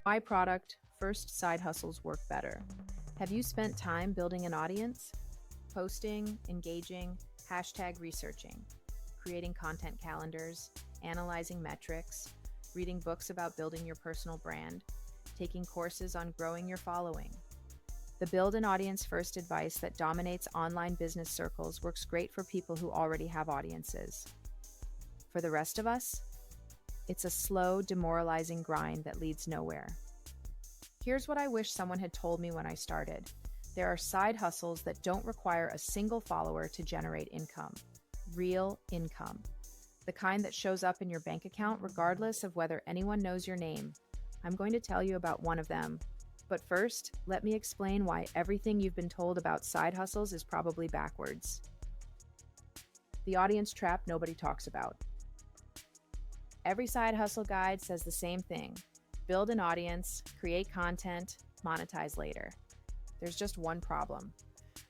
Why product first side hustles work better. Have you spent time building an audience? Posting, engaging, hashtag researching, creating content calendars, analyzing metrics, reading books about building your personal brand, taking courses on growing your following. The build an audience first advice that dominates online business circles works great for people who already have audiences. For the rest of us, it's a slow, demoralizing grind that leads nowhere. Here's what I wish someone had told me when I started. There are side hustles that don't require a single follower to generate income. Real income. The kind that shows up in your bank account regardless of whether anyone knows your name. I'm going to tell you about one of them. But first, let me explain why everything you've been told about side hustles is probably backwards. The audience trap nobody talks about. Every side hustle guide says the same thing. Build an audience, create content, monetize later. There's just one problem.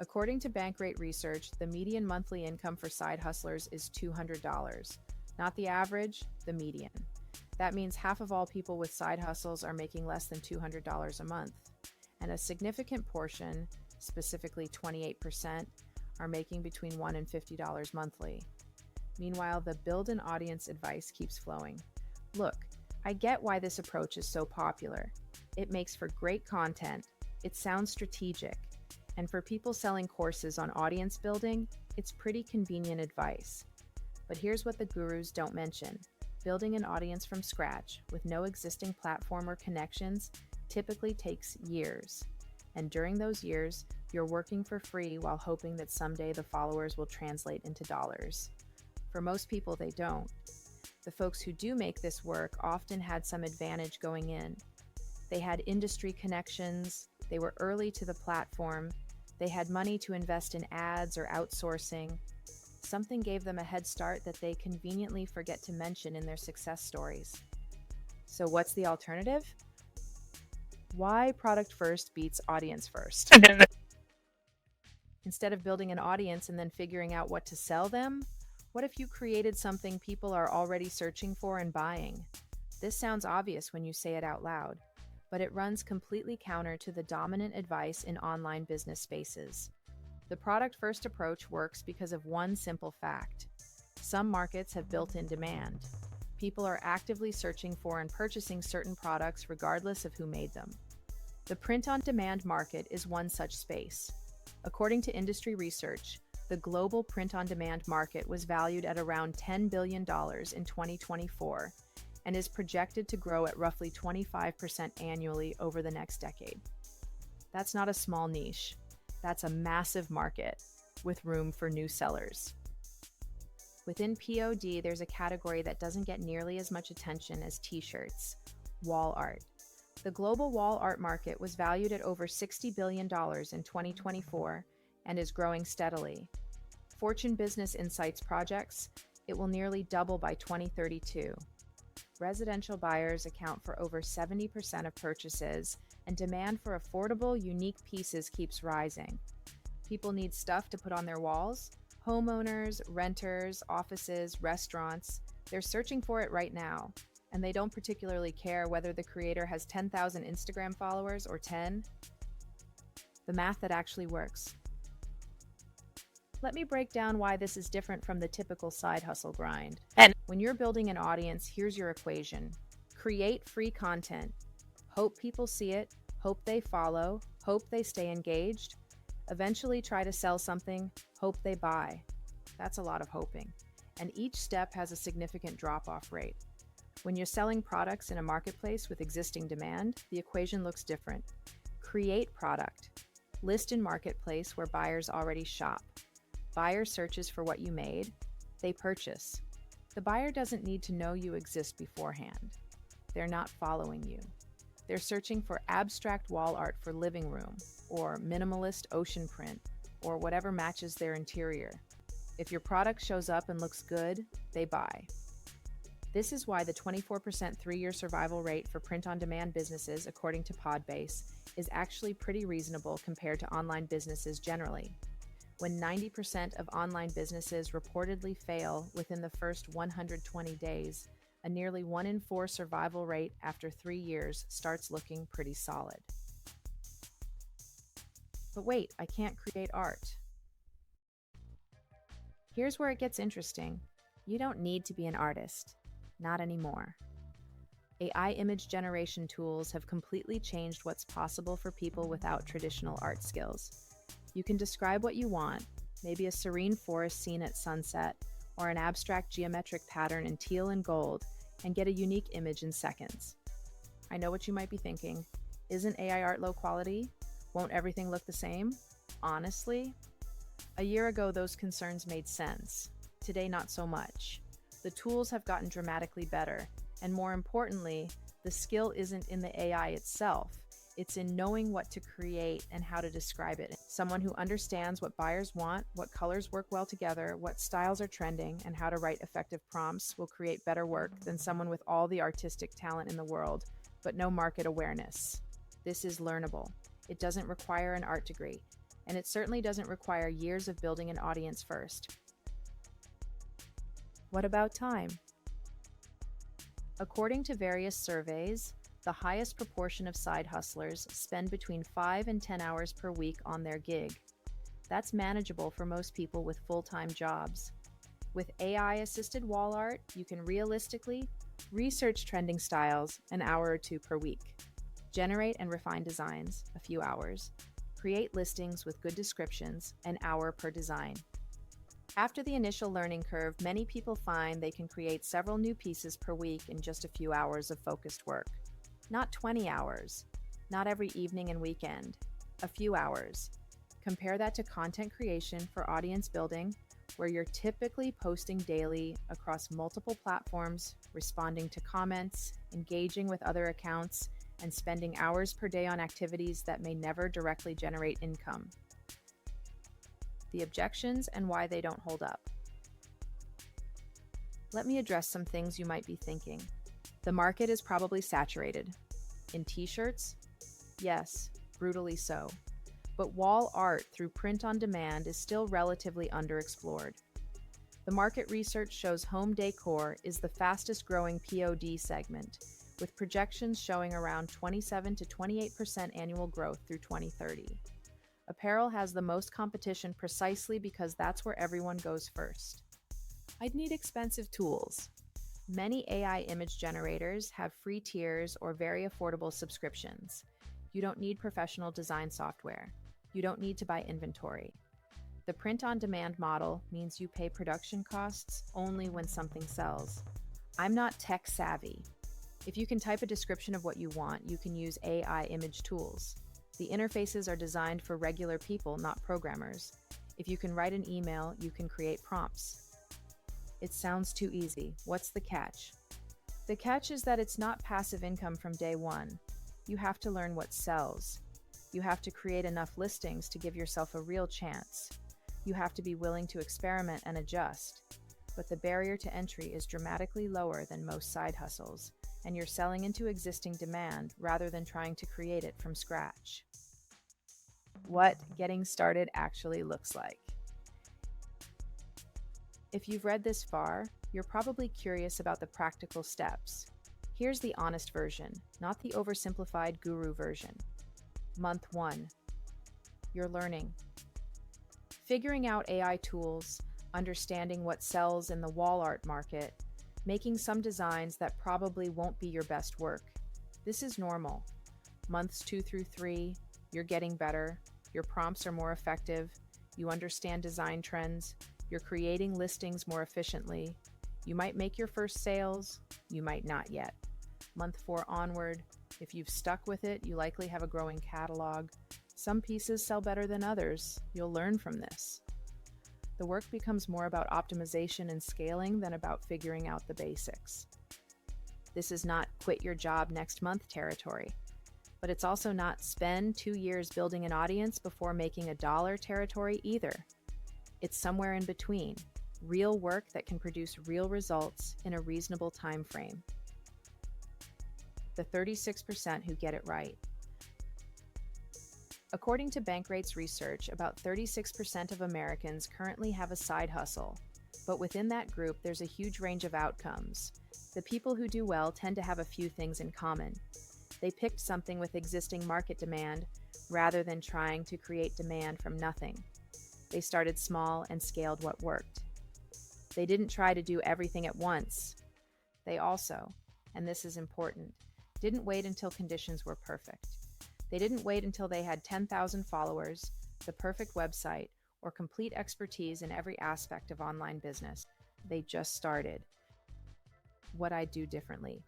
According to Bankrate research, the median monthly income for side hustlers is $200. Not the average, the median. That means half of all people with side hustles are making less than $200 a month. And a significant portion, specifically 28%, are making between $1 and $50 monthly. Meanwhile, the build an audience advice keeps flowing. Look, I get why this approach is so popular. It makes for great content, it sounds strategic, and for people selling courses on audience building, it's pretty convenient advice. But here's what the gurus don't mention. Building an audience from scratch with no existing platform or connections typically takes years. And during those years, you're working for free while hoping that someday the followers will translate into dollars. For most people, they don't. The folks who do make this work often had some advantage going in. They had industry connections, they were early to the platform, they had money to invest in ads or outsourcing. Something gave them a head start that they conveniently forget to mention in their success stories. So what's the alternative? Why product first beats audience first? Instead of building an audience and then figuring out what to sell them, what if you created something people are already searching for and buying? This sounds obvious when you say it out loud, but it runs completely counter to the dominant advice in online business spaces. The product-first approach works because of one simple fact. Some markets have built-in demand. People are actively searching for and purchasing certain products regardless of who made them. The print-on-demand market is one such space. According to industry research, the global print-on-demand market was valued at around $10 billion in 2024 and is projected to grow at roughly 25% annually over the next decade. That's not a small niche. That's a massive market with room for new sellers. Within POD, there's a category that doesn't get nearly as much attention as t-shirts: wall art. The global wall art market was valued at over $60 billion in 2024 and is growing steadily. Fortune Business Insights projects it will nearly double by 2032. Residential buyers account for over 70% of purchases, and demand for affordable, unique pieces keeps rising. People need stuff to put on their walls. Homeowners, renters, offices, restaurants, they're searching for it right now, and they don't particularly care whether the creator has 10,000 Instagram followers or 10. The math that actually works. Let me break down why this is different from the typical side hustle grind. And When you're building an audience, here's your equation. Create free content. Hope people see it, hope they follow, hope they stay engaged. Eventually try to sell something, hope they buy. That's a lot of hoping. And each step has a significant drop-off rate. When you're selling products in a marketplace with existing demand, the equation looks different. Create product. List in marketplace where buyers already shop. Buyer searches for what you made. They purchase. The buyer doesn't need to know you exist beforehand. They're not following you. They're searching for abstract wall art for living room, or minimalist ocean print, or whatever matches their interior. If your product shows up and looks good, they buy. This is why the 24% 3-year survival rate for print-on-demand businesses, according to Podbase, is actually pretty reasonable compared to online businesses generally. When 90% of online businesses reportedly fail within the first 120 days, A nearly 1 in 4 survival rate after 3 years starts looking pretty solid. But wait, I can't create art. Here's where it gets interesting. You don't need to be an artist. Not anymore. AI image generation tools have completely changed what's possible for people without traditional art skills. You can describe what you want, maybe a serene forest scene at sunset, or an abstract geometric pattern in teal and gold, and get a unique image in seconds. I know what you might be thinking. Isn't AI art low quality? Won't everything look the same? Honestly, a year ago those concerns made sense. Today, not so much. The tools have gotten dramatically better, and more importantly, the skill isn't in the AI itself. It's in knowing what to create and how to describe it. Someone who understands what buyers want, what colors work well together, what styles are trending, and how to write effective prompts will create better work than someone with all the artistic talent in the world, but no market awareness. This is learnable. It doesn't require an art degree, and it certainly doesn't require years of building an audience first. What about time? According to various surveys, the highest proportion of side hustlers spend between 5 and 10 hours per week on their gig. That's manageable for most people with full-time jobs. With AI-assisted wall art, you can realistically research trending styles an hour or two per week, generate and refine designs a few hours, create listings with good descriptions an hour per design. After the initial learning curve, many people find they can create several new pieces per week in just a few hours of focused work. Not 20 hours, not every evening and weekend, a few hours. Compare that to content creation for audience building, where you're typically posting daily across multiple platforms, responding to comments, engaging with other accounts, and spending hours per day on activities that may never directly generate income. The objections and why they don't hold up. Let me address some things you might be thinking. The market is probably saturated. In t-shirts? Yes, brutally so. But wall art through print on demand is still relatively underexplored. The market research shows home decor is the fastest growing POD segment, with projections showing around 27 to 28% annual growth through 2030. Apparel has the most competition precisely because that's where everyone goes first. I'd need expensive tools. Many AI image generators have free tiers or very affordable subscriptions. You don't need professional design software. You don't need to buy inventory. The print-on-demand model means you pay production costs only when something sells. I'm not tech savvy. If you can type a description of what you want, you can use AI image tools. The interfaces are designed for regular people, not programmers. If you can write an email, you can create prompts. It sounds too easy. What's the catch? The catch is that it's not passive income from day one. You have to learn what sells. You have to create enough listings to give yourself a real chance. You have to be willing to experiment and adjust. But the barrier to entry is dramatically lower than most side hustles, and you're selling into existing demand rather than trying to create it from scratch. What getting started actually looks like. If you've read this far, you're probably curious about the practical steps. Here's the honest version, not the oversimplified guru version. Month 1. You're learning. Figuring out AI tools, understanding what sells in the wall art market, making some designs that probably won't be your best work. This is normal. Months 2 through 3, you're getting better, your prompts are more effective, you understand design trends, you're creating listings more efficiently. You might make your first sales, you might not yet. Month 4 onward, if you've stuck with it, you likely have a growing catalog. Some pieces sell better than others. You'll learn from this. The work becomes more about optimization and scaling than about figuring out the basics. This is not quit your job next month territory, but it's also not spend 2 years building an audience before making $1 territory either. It's somewhere in between, real work that can produce real results in a reasonable time frame. The 36% who get it right. According to Bankrate's research, about 36% of Americans currently have a side hustle, but within that group, there's a huge range of outcomes. The people who do well tend to have a few things in common. They picked something with existing market demand rather than trying to create demand from nothing. They started small and scaled what worked. They didn't try to do everything at once. They also, and this is important, didn't wait until conditions were perfect. They didn't wait until they had 10,000 followers, the perfect website, or complete expertise in every aspect of online business. They just started. What I'd do differently.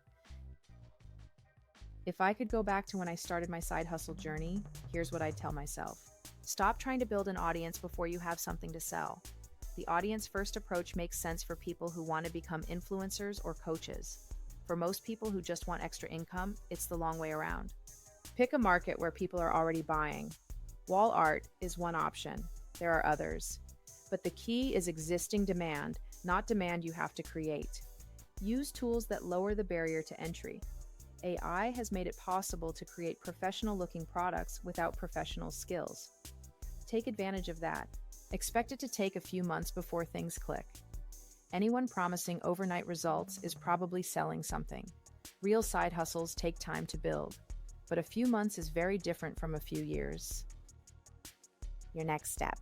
If I could go back to when I started my side hustle journey, here's what I'd tell myself. Stop trying to build an audience before you have something to sell. The audience first approach makes sense for people who want to become influencers or coaches. For most people who just want extra income, it's the long way around. Pick a market where people are already buying. Wall art is one option. There are others. But the key is existing demand, not demand you have to create. Use tools that lower the barrier to entry. AI has made it possible to create professional-looking products without professional skills. Take advantage of that. Expect it to take a few months before things click. Anyone promising overnight results is probably selling something. Real side hustles take time to build, but a few months is very different from a few years. Your next step.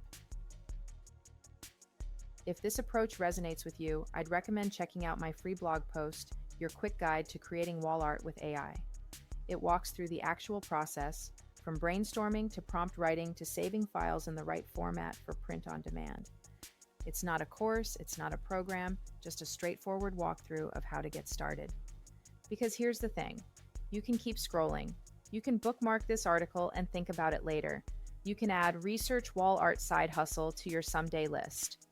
If this approach resonates with you, I'd recommend checking out my free blog post, Your Quick Guide to Creating Wall Art with AI. It walks through the actual process, from brainstorming to prompt writing to saving files in the right format for print on demand. It's not a course, it's not a program, just a straightforward walkthrough of how to get started. Because here's the thing, you can keep scrolling. You can bookmark this article and think about it later. You can add research wall art side hustle to your someday list.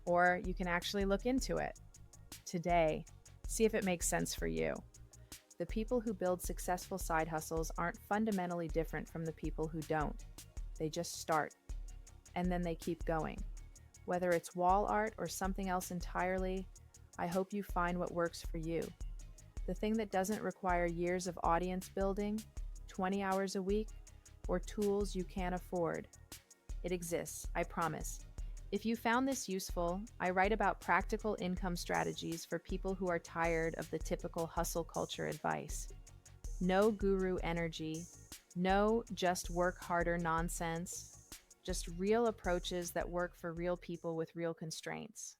Or you can actually look into it today. See if it makes sense for you. The people who build successful side hustles aren't fundamentally different from the people who don't. They just start, and then they keep going. Whether it's wall art or something else entirely, I hope you find what works for you. The thing that doesn't require years of audience building, 20 hours a week, or tools you can't afford. It exists, I promise. If you found this useful, I write about practical income strategies for people who are tired of the typical hustle culture advice. No guru energy, no just work harder nonsense, just real approaches that work for real people with real constraints.